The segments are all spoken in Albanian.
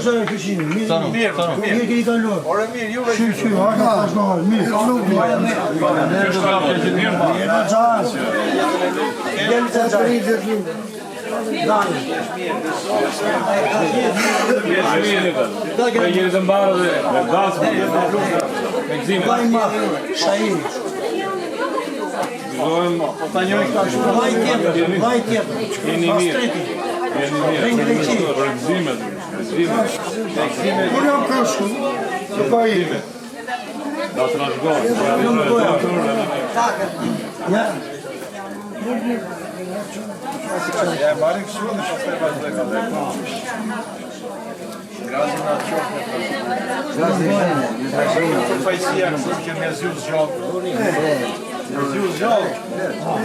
është e këshinë? Mirë. Mirë ke i kaluar. Ore mirë, juve që që, haka është në mirë. Mirë, qas. Gjemë të qaritë të lumë. Dani. Me njëri të mbarë dhe me gasë, me gzime. Vaj ma, shahiri. Ta njëri këta shumë. Vaj tjetër. Jeni mirë. Jeni mirë. Rëgzime. Kur jam këshku, të pa i. Da të rashgojë. Ja. Ja, marim kështu në pastaj vazhdoj ka dhe. Grazi nga qofë. Të fajsia kështu që me zhjus gjallë. Me zhjus gjallë.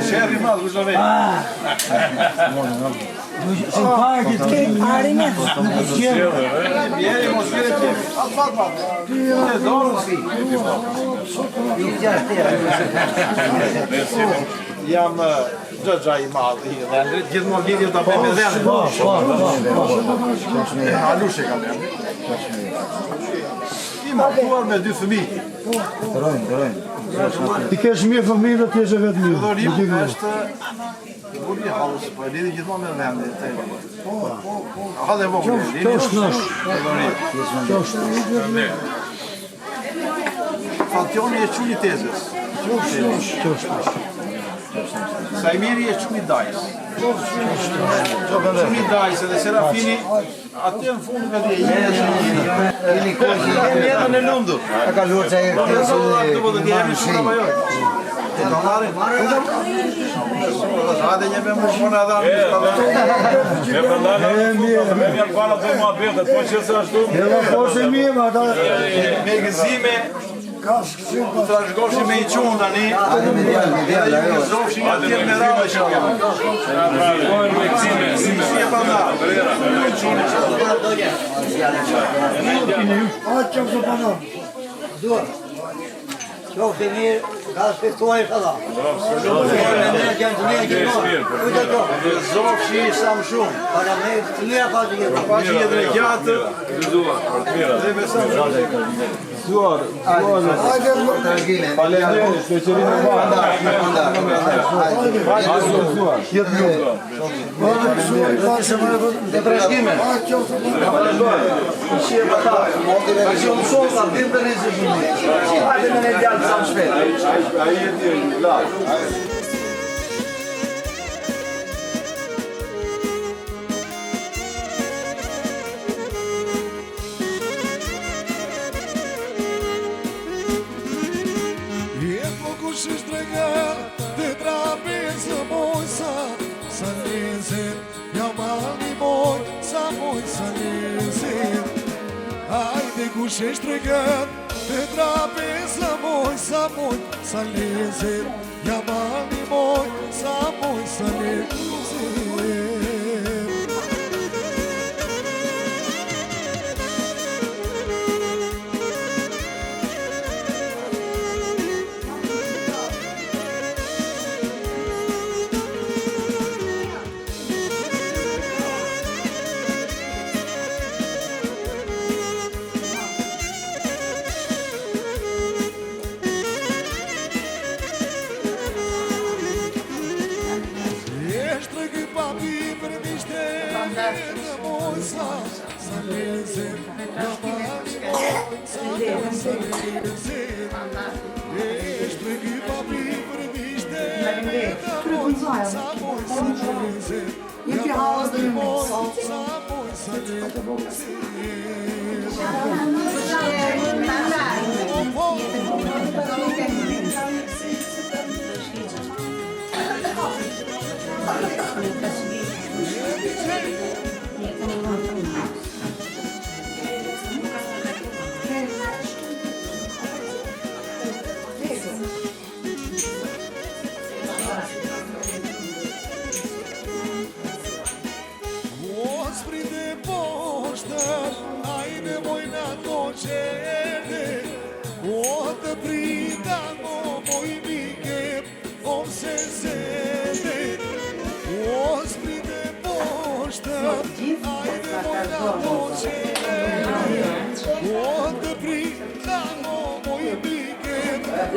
Shërri madhë, vëzove. Simpatik të Arinë. Bjeri, mos bjeri të atë pak. Të dorë. Jam gjëgja i madhë i vendrit, gjithmonë lidhje të bëjmë e vendrit. Alushe ka bëjmë. I martuar me 2 fëmijë. Ti kesh mirë fëmijë dhe ti eshe vetë mirë. Dorim është Uri halës, po e lidhë gjithmonë me vendit. Ha dhe vogë, Kjo është nësh. Kjo është. Fationi e quni tezës. Kjo është. Sajmiri e quni dajës. Quni dajës edhe Serafini, atë në fund nga dhe i mjetën e lundu. A ka luar që e Hajde një me më shmona dhe Me përndana, me mjërë para të mua betet, po që se ashtu. Po se mirë, ma ta... me gëzime, të trashgoshi me i qunë tani, edhe ju gëzoshi nga tjerë me rave që kemi. Trashgojnë me gëzime. Si e përnda. Qoftë e mirë, ka shpektuar i shalla. Gëzofshi sa më shumë. Para me të mira pa të jetë. Pa që jetë në gjatë, dhe me sa më shumë. Zuar. Falenderit, specialin e marë. Jetë mjë. Dhe trashkime. Hajde me në djallë sa më shpet. A jetë një larë. Kush e shtregat të trapeza moj, sa lezet, jam ani moj, sa lezet.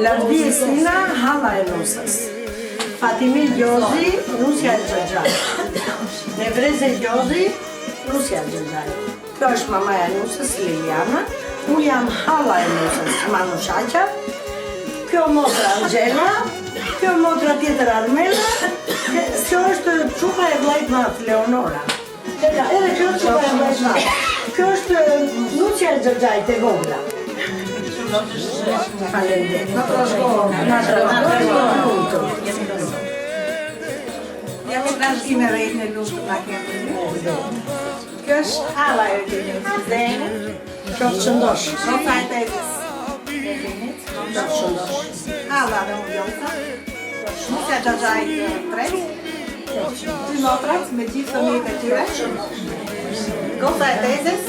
Lardisina, hala e nusës. Fatimi Gjozi, nusja e Xhaxhaj. Nevreze Gjozi, nusja e Xhaxhaj. Kjo është mamaja e nusës, Liliana. Unë jam hala e nusës, Manu Shaqa. Kjo motra Angela. Kjo motra tjetër Armela. Kjo është çuka e vllajt madh, Leonora. Edhe kjo është çuka e vllajt madh. Kjo është nusja e Xhaxhajt e vogla. Faleminderit. Na trashëgoj. Jam në trashëgime rejtë në lushtë nga kemë. Kjo është hala e Zene. Kjo është Shëndosh. Goca e tetës. Kjo është Shëndosh. Hala dhe unë Josa. Nusja Xhaxhajt 3. Dy motrat me gjithë fëmijët e tyre. Goca e tetës.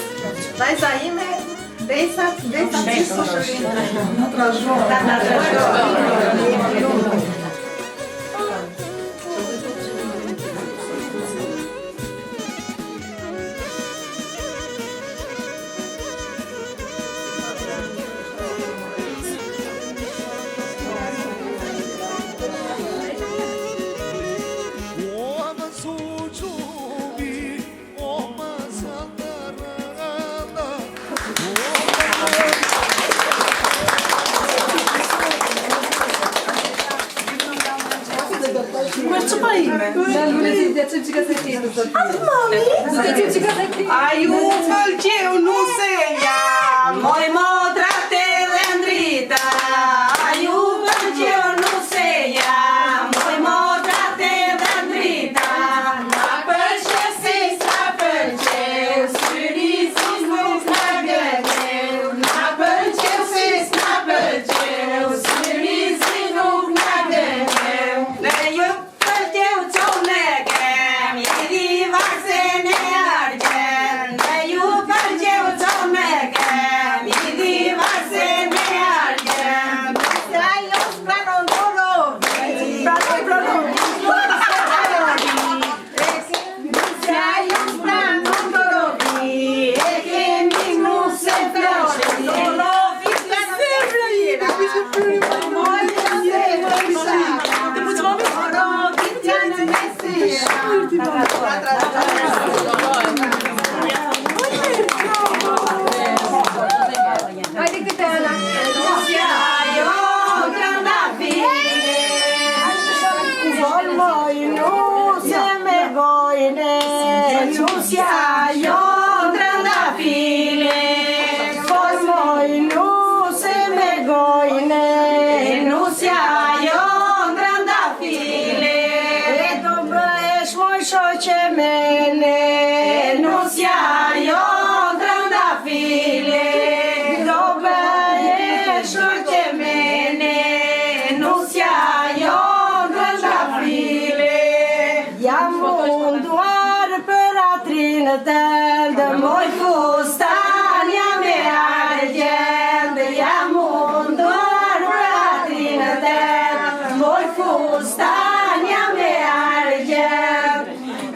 Vajza ime. Besat gjithë shoshërinë. Na trashëgoj. A ju pëlqeu nuseja, moj modrat edhe ndrita. A ju pëlqeu nuseja, moj modrat edhe ndrita. Na pëlqeu si s'na pëlqeu, syrizi nuk na gëneu. Na pëlqeu si s'na pëlqeu, syrizi nuk na gëneu. Ne ju pëlqeu qone kem, jedi vaksen e argjen. Ne ju pëlqeu qone kem, jedi vaksen e argjen. Nusja jo s'pranon dorovi, nusja jo s'pranon dorovi, e kemi nuse flore, dorovi Dë moj fustan jam e argjend, jam munduar për atrinë tënd. Moj fustan jam e argjend,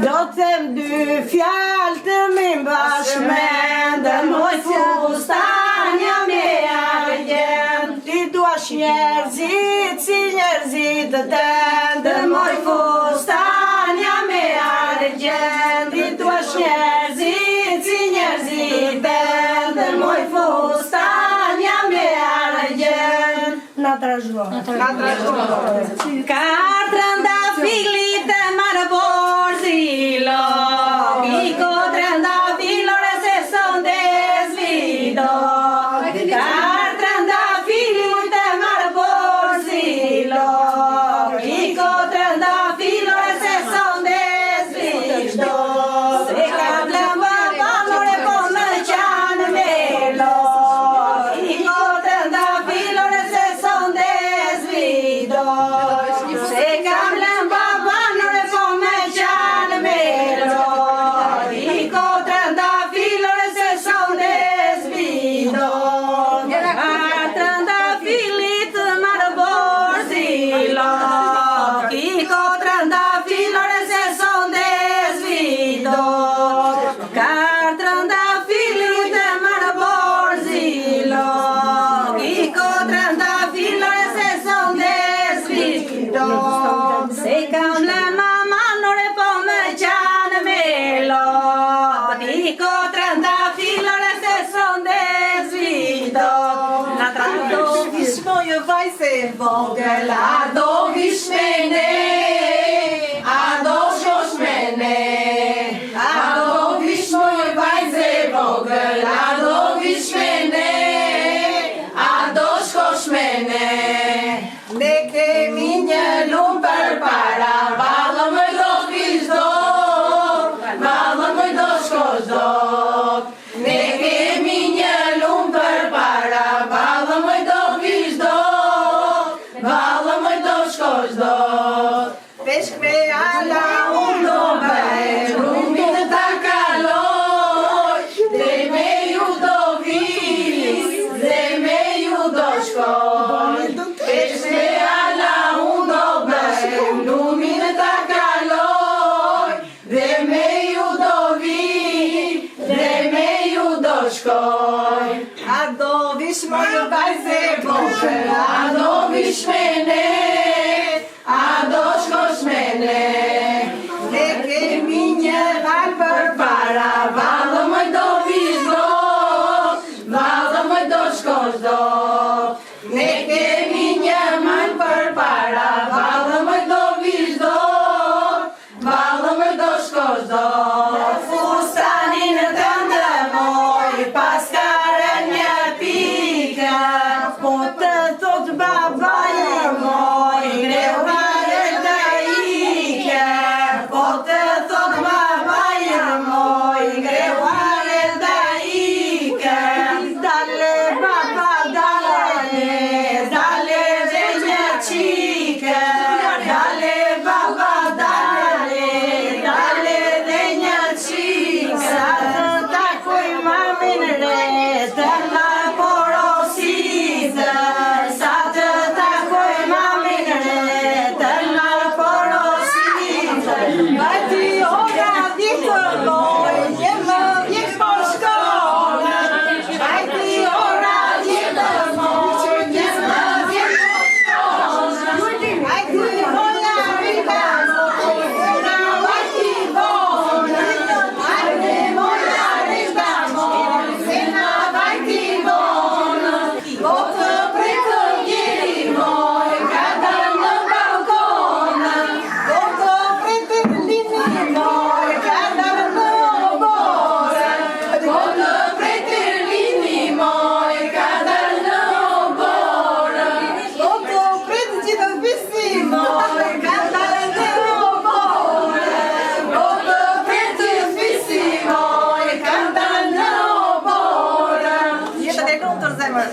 do të them dy fjalë të mi mbashmend. Moj fustan jam e argjend, ti duash njerëzit si njerëzit të tënd. Moj fustan jam e argjend, ti duash njerëzit si njerëzit të tënd. Moj fustan jam e argjend. Na trashëgoj. Ka trëndafilit të marë borzilo, i ko trëndafilore se sonde zvido. Ka trëndafilit të marë borzilo, i ko trëndafilore se sonde zvido. Se ka plëmba banore po në qanë melo, i ko trëndafilore se sonde zvido. Se ka plëmba banore po në qanë melo, i ko trëndafilore se sonde zvido. Ka trëndafilit marë borzilo, i ko trëndafilore se sonde zvido. Ka trëndafilit marë borzilo, i ko trëndafilore vajze vogël, a do vish me ne, a do shosh me ne, a do vish moj vajze vogël, a do vish me ne, a do shkosh me ne. Ne kemi një lumë për para, valë më do vish do, valë më do shkosh do. Ne kemi një lumë për para, valë më do vish do, valë më do shkosh do. Peshk me ala unë do bëj, rumin ta kaloj, dhe me ju do vis, dhe me ju do shkoj. Peshk me ala unë do bëj, rumin ta kaloj, dhe me ju do vis, dhe me ju do shkoj. A do vish moj vajze vogël, a do vish me ne, a do shkosh me ne. Ne kemi një val për para, valë më do vish do, valë më do shkosh do. Ne kemi një mal për para, valë më do vish do, valë më do shkosh do. Fustanin të ndëmoj, pas kare një pika, po të thot babaja moj, grevare të ike, po të thot babaja moj, grevare të ike. Dale baba dale, dale dhe një qike, dale baba dale, dale dhe një qike. Sa të takoj mamin re, të nga porositë, sa të takoj mamin re, të nga porositë. Bajti ora ditë loj, jemë vjek po shkollë, bajti ora ditë loj, jemë vjek po shkollë. Bajti ora ditë loj, jemë vajti vonë, bajti ora ditë loj, jemë vajti vonë. Po të pritë njeri moj, ka dalë në balkonë, po të pritë lini moj, ka dalë në oborë, po të pritë lini moj, ka dalë në oborë, po të pritë gjithë visi moj, ka dalë në oborë, po të pritë visi moj, ka dalë në oborë. Jetë e kontër zemër.